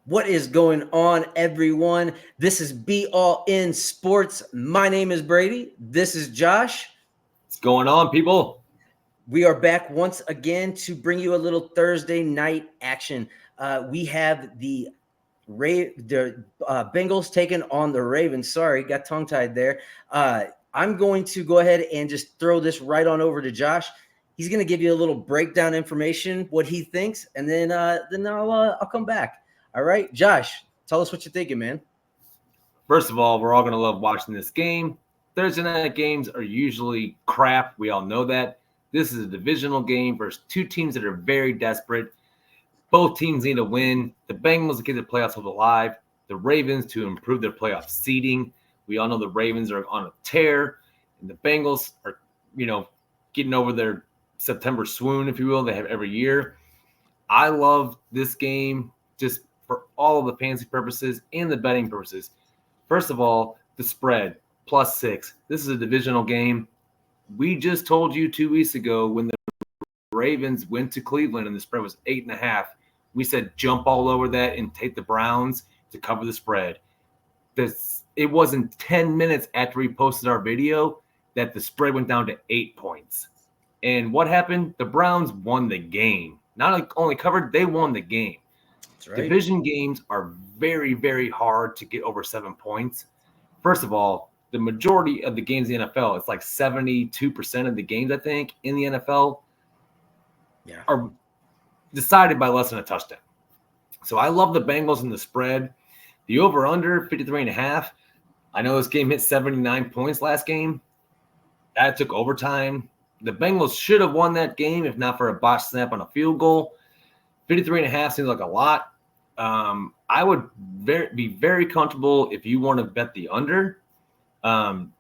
What is going on, everyone? This is Be All In Sports. My name is Brady. This is Josh. What's going on, people? We are back once again to bring you a little Thursday night action. We have the Bengals taking on the Ravens. Sorry, got tongue-tied there. I'm going to go ahead and just throw this right on over to Josh. He's going to give you a little breakdown information, what he thinks, and then I'll come back. All right, Josh, tell us what you're thinking, man. First of all, we're all going to love watching this game. Thursday night games are usually crap. We all know that. This is a divisional game versus two teams that are very desperate. Both teams need a win. The Bengals to get the playoffs alive. The Ravens to improve their playoff seeding. We all know the Ravens are on a tear, and the Bengals are, getting over their September swoon, if you will, they have every year. I love this game just for all of the fantasy purposes and the betting purposes. First of all, the spread, +6. This is a divisional game. We just told you 2 weeks ago when the Ravens went to Cleveland and the spread was 8.5. We said jump all over that and take the Browns to cover the spread. It wasn't 10 minutes after we posted our video that the spread went down to 8 points. And what happened? The Browns won the game. Not only covered, they won the game. That's right. Division games are very, very hard to get over 7 points. First of all, the majority of the games in the NFL, it's like 72% of the games, I think, in the NFL are decided by less than a touchdown. So I love the Bengals and the spread. The over-under, 53.5. I know this game hit 79 points last game. That took overtime. The Bengals should have won that game if not for a botched snap on a field goal. 53.5 seems like a lot. I would be very comfortable if you want to bet the under. I'm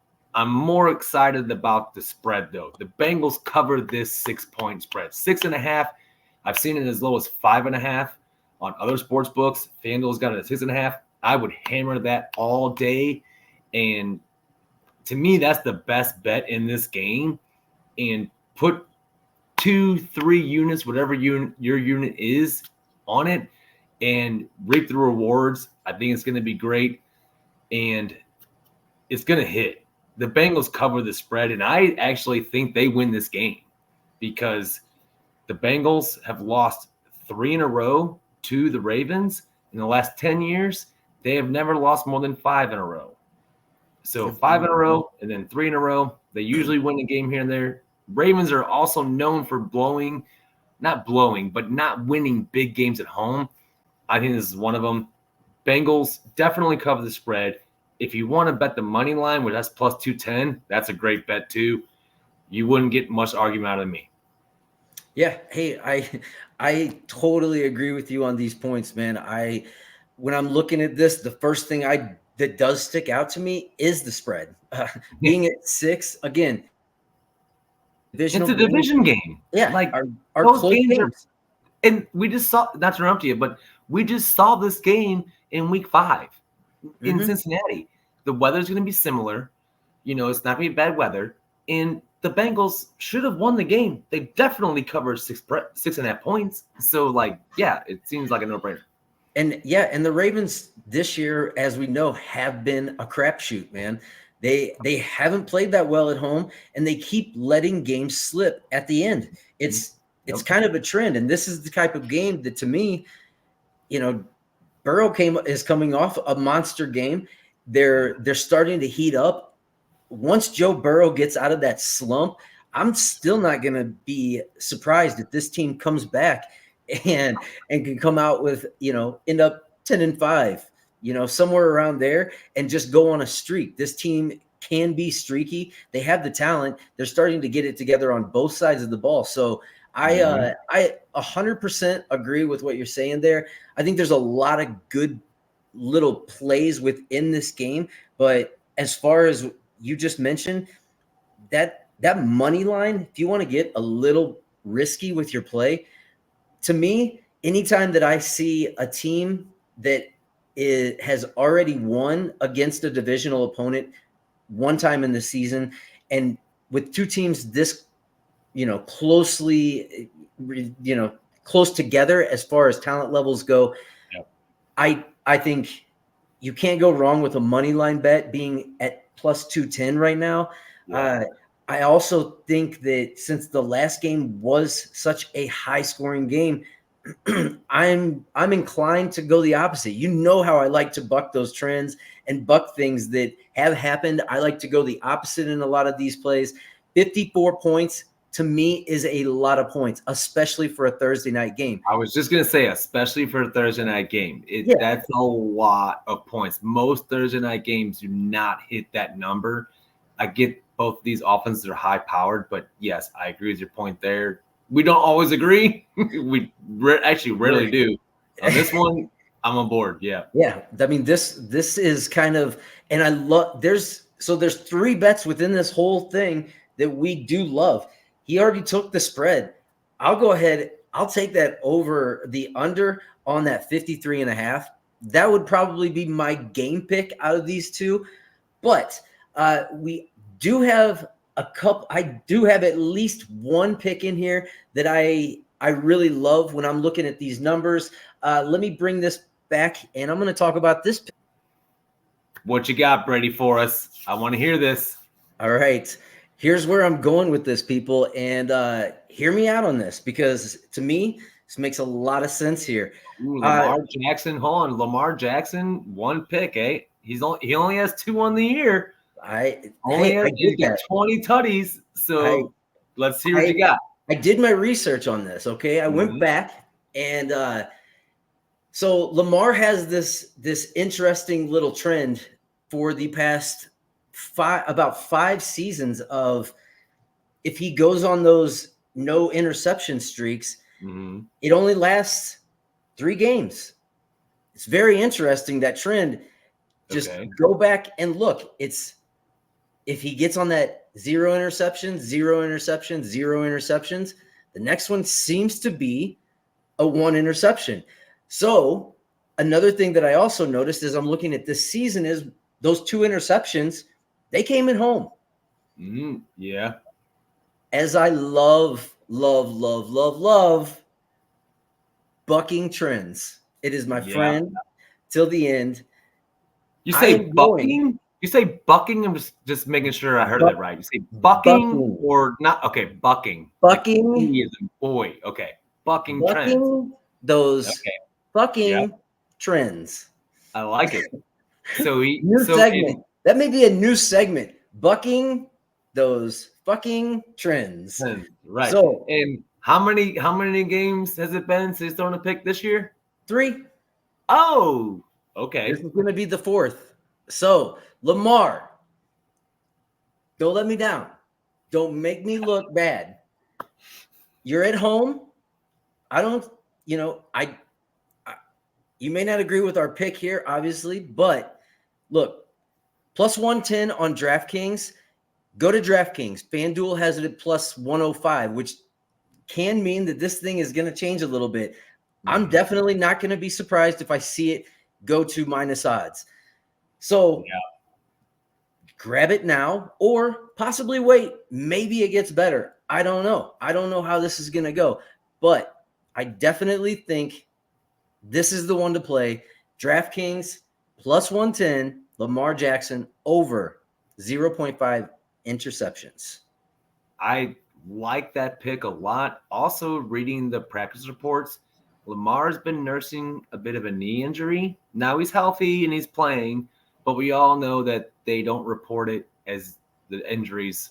more excited about the spread, though. The Bengals covered this 6-point spread. 6.5. I've seen it as low as 5.5 on other sports books. FanDuel's got it at 6.5. I would hammer that all day. And to me, that's the best bet in this game. And put 2-3 units, whatever your unit is, on it and reap the rewards. I think it's going to be great. And it's going to hit. The Bengals cover the spread, and I actually think they win this game because the Bengals have lost 3 in a row to the Ravens. In the last 10 years, they have never lost more than 5 in a row. So 5 in a row and then 3 in a row. They usually win a game here and there. Ravens are also known for not winning big games at home. I think this is one of them. Bengals definitely cover the spread. If you want to bet the money line, where that's +210, that's a great bet too. You wouldn't get much argument out of me. Yeah, hey, I totally agree with you on these points, man. When I'm looking at this, the first thing that does stick out to me is the spread. Being at 6 again. It's a division game. Yeah, like our close games. And we just saw, not to interrupt you, but we just saw this game in week 5 in Cincinnati. The weather's going to be similar. It's not going to be bad weather. And the Bengals should have won the game. They definitely covered 6.5 points. So, it seems like a no-brainer. And the Ravens this year, as we know, have been a crapshoot, man. They haven't played that well at home, and they keep letting games slip at the end. It's kind of a trend, and this is the type of game that, to me, Burrow is coming off a monster game. They're starting to heat up. Once Joe Burrow gets out of that slump, I'm still not going to be surprised if this team comes back and can come out with, end up 10-5, somewhere around there, and just go on a streak. This team can be streaky. They have the talent. They're starting to get it together on both sides of the ball. So I 100% agree with what you're saying there. I think there's a lot of good little plays within this game, but as far as you just mentioned, that money line, if you want to get a little risky with your play, to me, anytime that I see a team that has already won against a divisional opponent one time in the season, and with two teams this, closely, close together as far as talent levels go, I think you can't go wrong with a money line bet being at plus 210 right now. Yeah. I also think that since the last game was such a high scoring game, I'm inclined to go the opposite. You know how I like to buck those trends and buck things that have happened. I like to go the opposite in a lot of these plays. 54 points to me is a lot of points, especially for a Thursday night game. I was just gonna say, especially for a Thursday night game, Yeah. that's a lot of points. Most Thursday night games do not hit that number. I get both these offenses are high powered, but yes, I agree with your point there. We don't always agree. We actually rarely Right. do. On this one, I'm on board. Yeah. Yeah, I mean this is kind of, and I love there's 3 bets within this whole thing that we do love. He already took the spread. I'll go ahead, I'll take that over the under on that 53 and a half. That would probably be my game pick out of these two. But we do have a couple. I do have at least one pick in here that I really love when I'm looking at these numbers. Let me bring this back, and I'm going to talk about this pick. What you got, Brady, for us? I want to hear this. All right. Here's where I'm going with this, people, and hear me out on this because to me, this makes a lot of sense here. Ooh, Lamar Jackson, hold on. Lamar Jackson, one pick, eh? He only has 2 on the year. I He's got 20 tutties. So let's see what you got. I did my research on this. Okay, I went back, and so Lamar has this interesting little trend for the past about 5 seasons of if he goes on those no interception streaks, it only lasts 3 games. It's very interesting, that trend. Just go back and look. It's if he gets on that 0 interceptions, 0 interceptions, 0 interceptions, the next one seems to be a 1 interception. So another thing that I also noticed as I'm looking at this season is those 2 interceptions, they came at home. Yeah. As I love bucking trends. It is my friend till the end. You say bucking? You say bucking? I'm just making sure I heard that right. You say bucking or not? Okay, bucking. Bucking. Like he is a boy. Okay. Bucking trends. Those bucking trends. I like it. So new segment. That may be a new segment. Bucking those fucking trends. Right. So, and how many games has it been since he's thrown a pick this year? 3. Oh, okay. This is going to be the 4th. So, Lamar, don't let me down. Don't make me look bad. You're at home. I don't, you may not agree with our pick here, obviously, but look, plus 110 on DraftKings. Go to DraftKings. FanDuel has it at plus 105, which can mean that this thing is going to change a little bit. I'm definitely not going to be surprised if I see it go to minus odds. So grab it now or possibly wait. Maybe it gets better. I don't know. I don't know how this is going to go, but I definitely think this is the one to play. DraftKings plus 110, Lamar Jackson over 0.5 interceptions. I like that pick a lot. Also, reading the practice reports, Lamar's been nursing a bit of a knee injury. Now he's healthy and he's playing, but we all know that they don't report it as the injuries,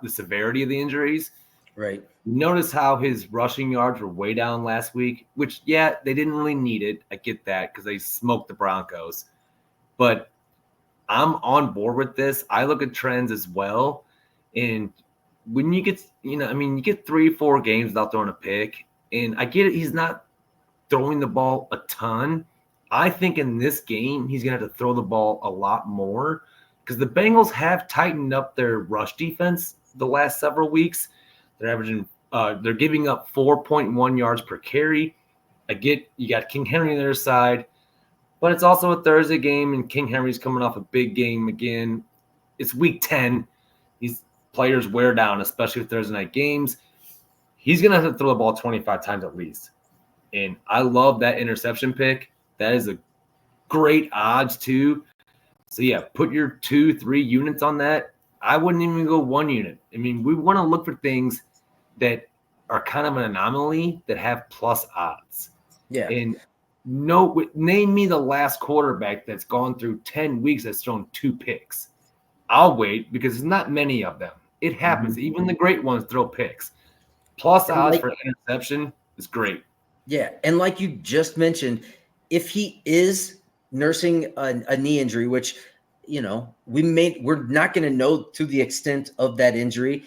the severity of the injuries. Right. Notice how his rushing yards were way down last week, which, they didn't really need it. I get that because they smoked the Broncos. But I'm on board with this. I look at trends as well. And when you get, you get 3-4 games without throwing a pick, and I get it, he's not throwing the ball a ton. I think in this game, he's going to have to throw the ball a lot more because the Bengals have tightened up their rush defense the last several weeks. They're averaging, they're giving up 4.1 yards per carry. I get you got King Henry on their side, but it's also a Thursday game, and King Henry's coming off a big game again. It's week 10. These players wear down, especially with Thursday night games. He's going to have to throw the ball 25 times at least. And I love that interception pick. That is a great odds too. So yeah, put your 2-3 units on that. I wouldn't even go 1 unit. I mean, we want to look for things that are kind of an anomaly that have plus odds. Yeah. And name me the last quarterback that's gone through 10 weeks that's thrown 2 picks. I'll wait because there's not many of them. It happens. Even the great ones throw picks. Plus odds for interception is great. Yeah, and like you just mentioned, if he is nursing a knee injury, which we're not going to know to the extent of that injury,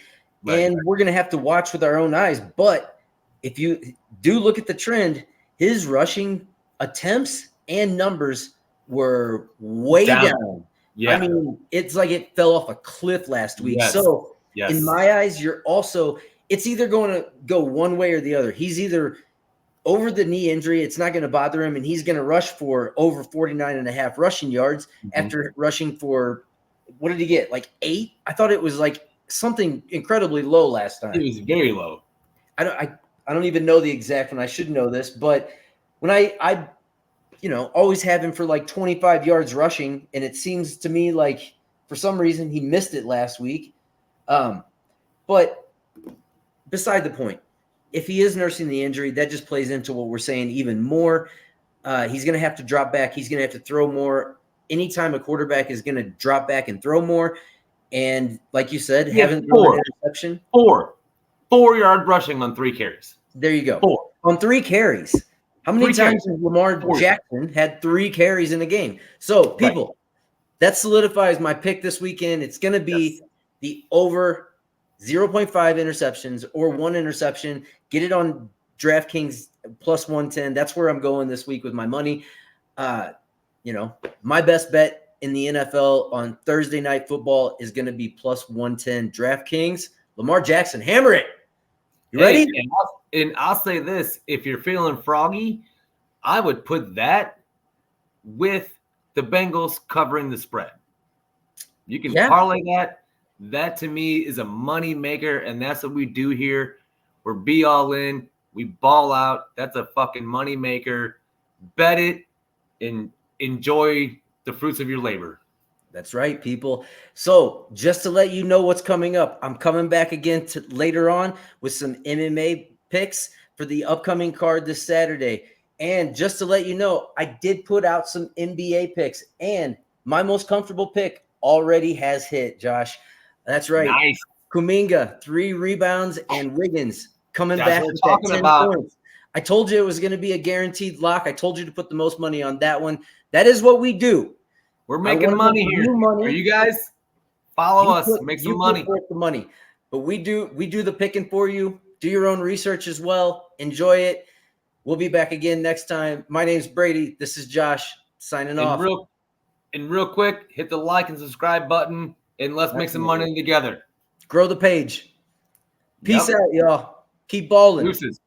and we're going to have to watch with our own eyes. But if you do look at the trend, his rushing attempts and numbers were way down. Yeah. I mean, it's like it fell off a cliff last week. Yes. So Yes. in my eyes, it's either going to go one way or the other. He's either over the knee injury, it's not going to bother him, and he's going to rush for over 49.5 rushing yards after rushing for, what did he get, like 8? I thought it was like something incredibly low last time. It was very low. I don't even know the exact one. I should know this, but when I always have him for like 25 yards rushing, and it seems to me like for some reason he missed it last week. But beside the point, if he is nursing the injury, that just plays into what we're saying even more. He's going to have to drop back. He's going to have to throw more. Anytime a quarterback is going to drop back and throw more, and like you said, haven't thrown an interception. 4-yard rushing on 3 carries. There you go. 4 on 3 carries. How many times has Lamar Jackson had 3 carries in a game? So, people, that solidifies my pick this weekend. It's going to be the over 0.5 interceptions or 1 interception. Get it on DraftKings plus 110. That's where I'm going this week with my money. My best bet in the NFL on Thursday Night Football is going to be plus 110 DraftKings. Lamar Jackson, hammer it. You ready? And I'll say this. If you're feeling froggy, I would put that with the Bengals covering the spread. You can parlay that. That to me is a money maker, and that's what we do here. We're be all in. We ball out. That's a fucking money maker. Bet it and enjoy the fruits of your labor. That's right, people. So just to let you know what's coming up, I'm coming back again later on with some MMA picks for the upcoming card this Saturday. And just to let you know, I did put out some NBA picks, and my most comfortable pick already has hit, Josh. That's right. Nice. Kuminga, 3 rebounds, and Wiggins coming back with that 10 points. I told you it was going to be a guaranteed lock. I told you to put the most money on that one. That is what we do. We're making money here. Are you guys? Follow us. Make some money. The money. But we do the picking for you. Do your own research as well. Enjoy it. We'll be back again next time. My name's Brady. This is Josh signing off. Real quick, hit the like and subscribe button, and let's make some money together. Grow the page. Peace out, y'all. Keep balling. Deuces.